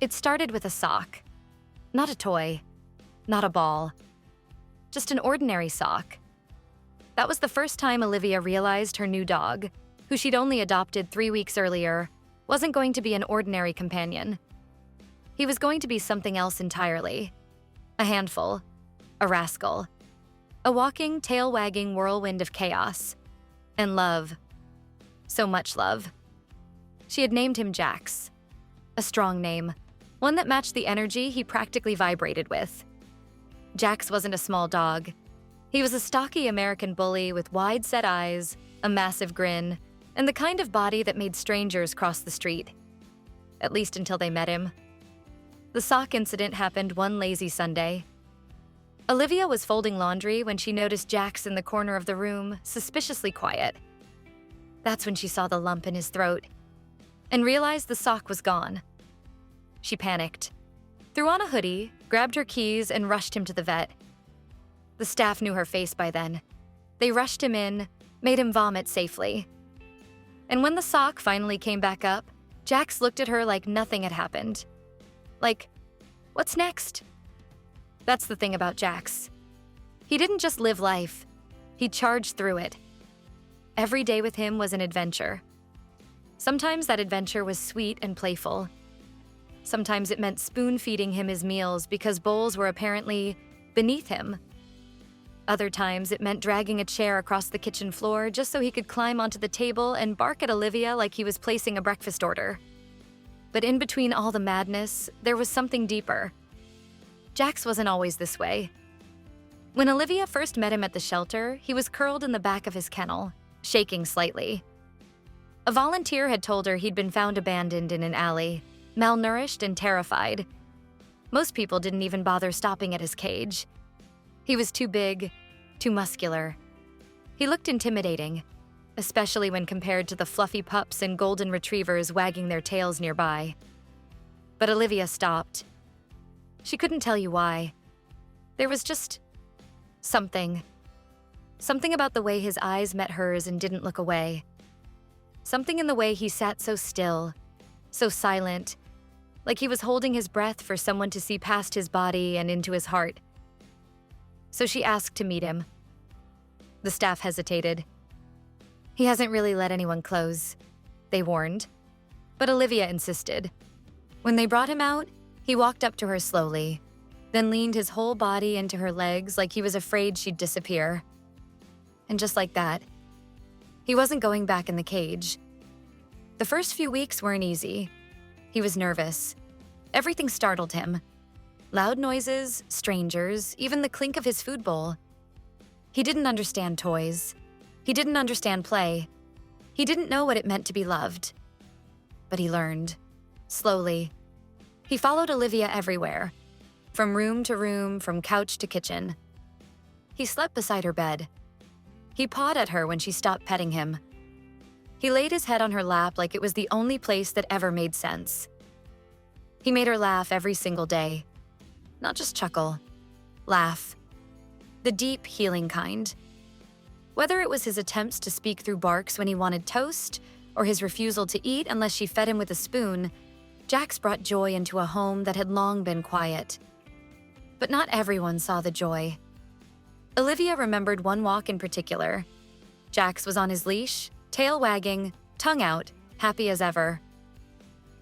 It started with a sock. Not a toy, not a ball, just an ordinary sock. That was the first time Olivia realized her new dog, who she'd only adopted 3 weeks earlier, wasn't going to be an ordinary companion. He was going to be something else entirely. A handful, a rascal, a walking, tail-wagging whirlwind of chaos. And love. So much love. She had named him Jax. A strong name, one that matched the energy he practically vibrated with. Jax wasn't a small dog. He was a stocky American bully with wide-set eyes, a massive grin, and the kind of body that made strangers cross the street. At least until they met him. The sock incident happened one lazy Sunday. Olivia was folding laundry when she noticed Jax in the corner of the room, suspiciously quiet. That's when she saw the lump in his throat and realized the sock was gone. She panicked, threw on a hoodie, grabbed her keys, and rushed him to the vet. The staff knew her face by then. They rushed him in, made him vomit safely. And when the sock finally came back up, Jax looked at her like nothing had happened. Like, what's next? That's the thing about Jax. He didn't just live life. He charged through it. Every day with him was an adventure. Sometimes that adventure was sweet and playful. Sometimes it meant spoon-feeding him his meals because bowls were apparently beneath him. Other times it meant dragging a chair across the kitchen floor just so he could climb onto the table and bark at Olivia like he was placing a breakfast order. But in between all the madness, there was something deeper. Jax wasn't always this way. When Olivia first met him at the shelter, he was curled in the back of his kennel, shaking slightly. A volunteer had told her he'd been found abandoned in an alley, malnourished and terrified. Most people didn't even bother stopping at his cage. He was too big, too muscular. He looked intimidating, especially when compared to the fluffy pups and golden retrievers wagging their tails nearby. But Olivia stopped. She couldn't tell you why. There was just something. Something about the way his eyes met hers and didn't look away. Something in the way he sat so still, so silent, like he was holding his breath for someone to see past his body and into his heart. So she asked to meet him. The staff hesitated. He hasn't really let anyone close, they warned. But Olivia insisted. When they brought him out, he walked up to her slowly, then leaned his whole body into her legs like he was afraid she'd disappear. And just like that, he wasn't going back in the cage. The first few weeks weren't easy. He was nervous. Everything startled him. Loud noises, strangers, even the clink of his food bowl. He didn't understand toys. He didn't understand play. He didn't know what it meant to be loved. But he learned. Slowly. He followed Olivia everywhere. From room to room, from couch to kitchen. He slept beside her bed. He pawed at her when she stopped petting him. He laid his head on her lap like it was the only place that ever made sense. He made her laugh every single day. Not just chuckle. Laugh. The deep, healing kind. Whether it was his attempts to speak through barks when he wanted toast, or his refusal to eat unless she fed him with a spoon, Jax brought joy into a home that had long been quiet. But not everyone saw the joy. Olivia remembered one walk in particular. Jax was on his leash, tail wagging, tongue out, happy as ever.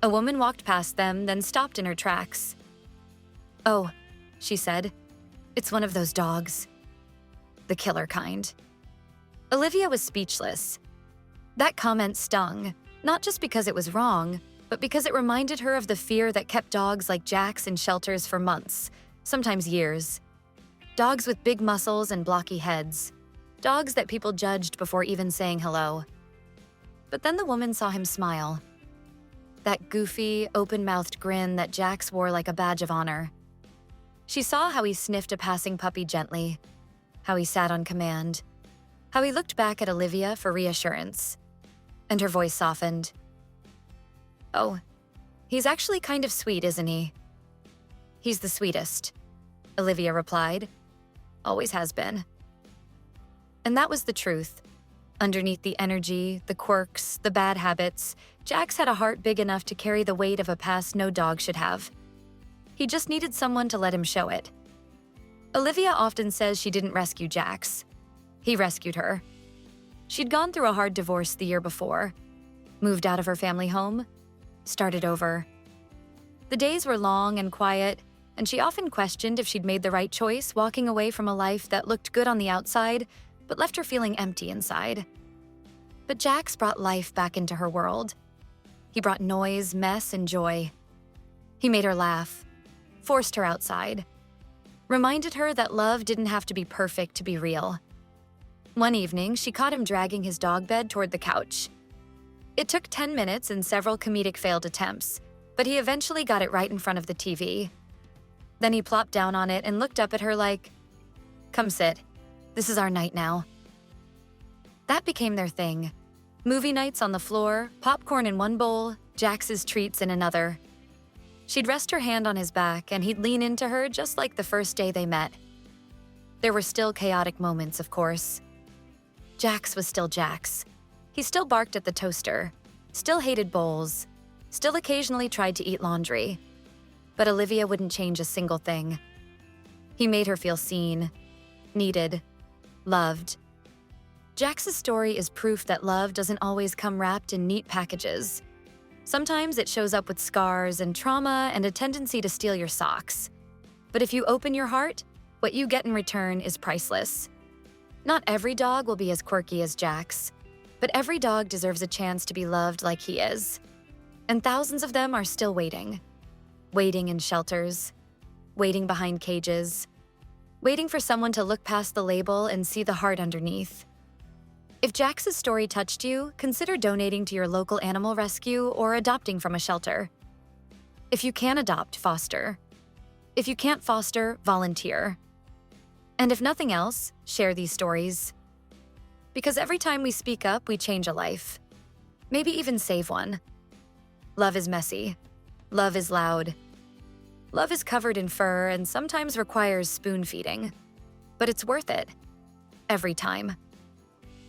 A woman walked past them, then stopped in her tracks. "Oh," she said, "it's one of those dogs. The killer kind." Olivia was speechless. That comment stung, not just because it was wrong, but because it reminded her of the fear that kept dogs like Jax in shelters for months, sometimes years. Dogs with big muscles and blocky heads. Dogs that people judged before even saying hello. But then the woman saw him smile. That goofy, open-mouthed grin that Jax wore like a badge of honor. She saw how he sniffed a passing puppy gently, how he sat on command, how he looked back at Olivia for reassurance. And her voice softened. "Oh, he's actually kind of sweet, isn't he?" "He's the sweetest," Olivia replied. "Always has been." And that was the truth. Underneath the energy, the quirks, the bad habits, Jax had a heart big enough to carry the weight of a past no dog should have. He just needed someone to let him show it. Olivia often says she didn't rescue Jax. He rescued her. She'd gone through a hard divorce the year before, moved out of her family home, started over. The days were long and quiet, and she often questioned if she'd made the right choice walking away from a life that looked good on the outside but left her feeling empty inside. But Jax brought life back into her world. He brought noise, mess, and joy. He made her laugh, forced her outside, reminded her that love didn't have to be perfect to be real. One evening, she caught him dragging his dog bed toward the couch. It took 10 minutes and several comedic failed attempts, but he eventually got it right in front of the TV. Then he plopped down on it and looked up at her like, "Come sit. This is our night now." That became their thing. Movie nights on the floor, popcorn in one bowl, Jax's treats in another. She'd rest her hand on his back and he'd lean into her just like the first day they met. There were still chaotic moments, of course. Jax was still Jax. He still barked at the toaster, still hated bowls, still occasionally tried to eat laundry. But Olivia wouldn't change a single thing. He made her feel seen, needed, loved. Jax's story is proof that love doesn't always come wrapped in neat packages. Sometimes it shows up with scars and trauma and a tendency to steal your socks. But if you open your heart, what you get in return is priceless. Not every dog will be as quirky as Jax, but every dog deserves a chance to be loved like he is. And thousands of them are still waiting. Waiting in shelters, waiting behind cages, waiting for someone to look past the label and see the heart underneath. If Jax's story touched you, consider donating to your local animal rescue or adopting from a shelter. If you can adopt, foster. If you can't foster, volunteer. And if nothing else, share these stories. Because every time we speak up, we change a life. Maybe even save one. Love is messy. Love is loud. Love is covered in fur and sometimes requires spoon feeding. But it's worth it. Every time.